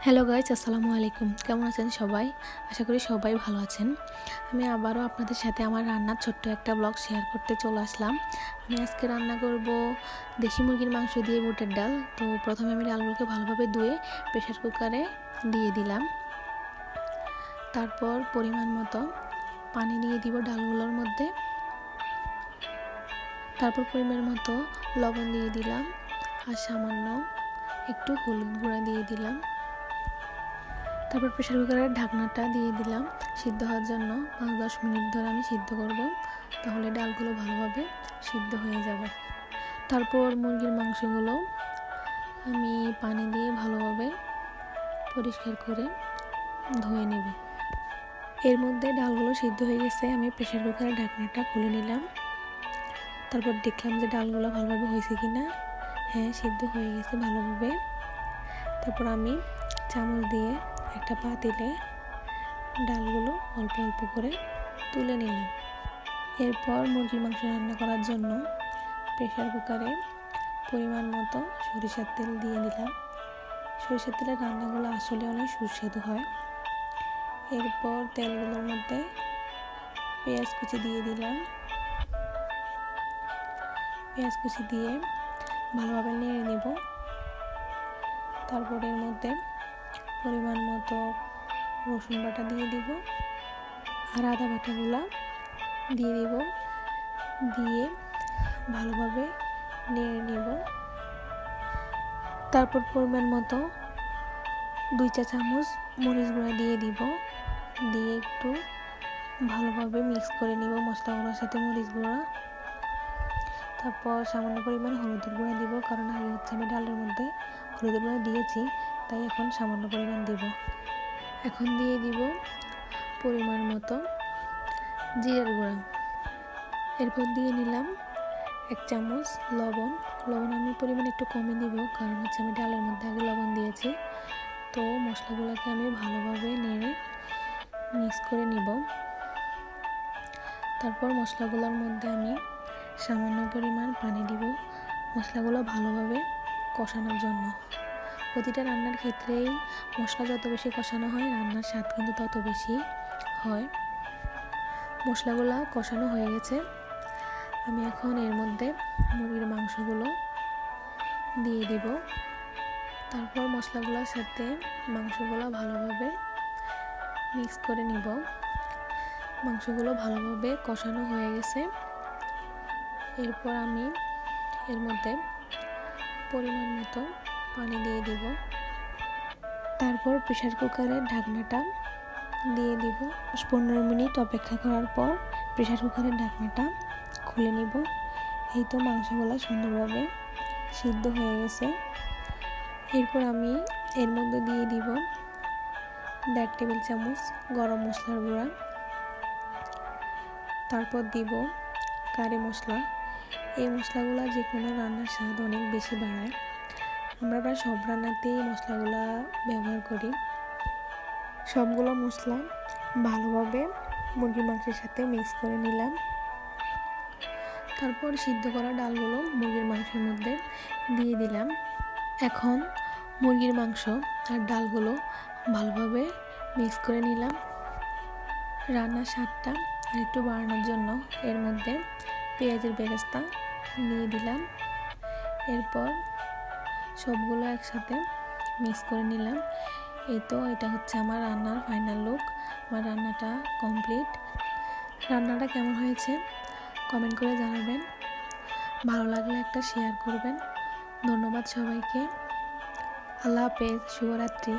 Hello guys, আসসালামু আলাইকুম। কেমন আছেন সবাই? আশা করি সবাই ভালো আছেন। আমি আবারও আপনাদের সাথে আমার রান্নার ছোট্ট একটা ব্লগ শেয়ার করতে চলে আসলাম। আমি আজকে রান্না করব দেশি মুরগির মাংস দিয়ে বুটের ডাল। তো প্রথমে আমি ডালগুলোকে ভালোভাবে ধুয়ে প্রেসার কুকারে দিয়ে দিলাম। তারপর পরিমাণ মতো পানি দিয়ে দিব ডালগুলোর মধ্যে। তারপর পরিমাণ মতো লবণ দিয়ে দিলাম আর সামান্য একটু হলুদ গুঁড়া দিয়ে দিলাম। তারপর প্রেসার কুকারের ঢাকনাটা দিয়ে দিলাম সিদ্ধ হওয়ার জন্য। 5-10 মিনিট ধরে আমি সিদ্ধ করব, তাহলে ডালগুলো ভালোভাবে সিদ্ধ হয়ে যাবে। তারপর মুরগির মাংসগুলো আমি পানি দিয়ে ভালোভাবে পরিষ্কার করে ধুয়ে নেব। এর মধ্যে ডালগুলো সিদ্ধ হয়ে গেছে, আমি প্রেসার কুকারের ঢাকনাটা খুলে নিলাম। তারপর দেখলাম যে ডালগুলো ভালোভাবে হয়েছে কিনা। হ্যাঁ, সিদ্ধ হয়ে গেছে ভালোভাবে। তারপর আমি চামচ দিয়ে একটা পাতিলে ডালগুলো অল্প অল্প করে তুলে নিলাম। এরপর মুরগির মাংস রান্না করার জন্য প্রেসার কুকারে পরিমাণ মতো সরিষার তেল দিয়ে দিলাম। সরিষার তেলের রান্নাগুলো আসলে অনেক সুস্বাদু হয়। এরপর তেলগুলোর মধ্যে পেঁয়াজ কুচি দিয়ে দিলাম। পেঁয়াজ কুচি দিয়ে ভালোভাবে নেড়ে নেব। তারপর এর মধ্যে পরিমাণ মতো রসুন বাটা দিয়ে দিব আর আদা বাটাগুলো দিয়ে দিব। দিয়ে ভালোভাবে নেড়ে নেব। তারপর পরিমাণ মতো 2 চা চামচ মরিচ গুঁড়া দিয়ে দিব। দিয়ে একটু ভালোভাবে মিক্স করে নিব মশলাগুলোর সাথে মরিচ গুঁড়া। তারপর সামান্য পরিমাণ হলুদের গুঁড়া দিব, কারণ আগে আমি ডালের মধ্যে হলুদের গুঁড়া দিয়েছি, তাই এখন সামান্য পরিমাণ দিব। এখন দিয়ে দিব পরিমাণ মতো জিরার গুঁড়া। এরপর দিয়ে নিলাম 1 চামচ লবণ। আমি পরিমাণ একটু কমে দিব, কারণ আমি ডালের মধ্যে আগে লবণ দিয়েছি। তো মশলাগুলোকে আমি ভালোভাবে নেড়ে মিক্স করে নিব। তারপর মশলাগুলোর মধ্যে আমি সামান্য পরিমাণ পানি দিব মশলাগুলো ভালোভাবে কষানোর জন্য। প্রতিটা রান্নার ক্ষেত্রেই মশলা যত বেশি কষানো হয়, রান্নার স্বাদ কিন্তু তত বেশি হয়। মশলাগুলো কষানো হয়ে গেছে, আমি এখন এর মধ্যে মুরগির মাংসগুলো দিয়ে দিব। তারপর মশলাগুলোর সাথে মাংসগুলো ভালোভাবে মিক্স করে নিব। মাংসগুলো ভালোভাবে কষানো হয়ে গেছে। এরপর আমি এর মধ্যে পরিমাণ মতো পানি দিয়ে দিব। তারপর প্রেসার কুকারের ঢাকনাটা দিয়ে দিব। 10-15 মিনিট অপেক্ষা করার পর প্রেসার কুকারের ঢাকনাটা খুলে নিব। এই তো মাংসগুলো সুন্দরভাবে সিদ্ধ হয়ে গেছে। এরপর আমি এর মধ্যে দিয়ে দিব 1.5 টেবিল চামচ গরম মশলার গুঁড়া। তারপর দিব কারি মশলা। এই মশলাগুলো যে কোনো রান্নার স্বাদ অনেক বেশি বাড়ায়। আমরা প্রায় সব রান্নাতেই মশলাগুলো ব্যবহার করি। সবগুলো মশলা ভালোভাবে মুরগির মাংসের সাথে মিক্স করে নিলাম। তারপর সিদ্ধ করা ডালগুলো মুরগির মাংসের মধ্যে দিয়ে দিলাম। এখন মুরগির মাংস আর ডালগুলো ভালোভাবে মিক্স করে নিলাম। রান্নার স্বাদটা আর একটু বাড়ানোর জন্য এর মধ্যে পেঁয়াজের বেরেস্তা দিয়ে দিলাম। এরপর সবগুলো একসাথে মিক্স করে নিলাম। এই তো এটা হচ্ছে আমার রান্নার ফাইনাল লুক। আমার রান্নাটা কমপ্লিট। রান্নাটা কেমন হয়েছে কমেন্ট করে জানাবেন। ভালো লাগলে একটা শেয়ার করবেন। ধন্যবাদ সবাইকে। আল্লাহ হাফেজ, শুভরাত্রি।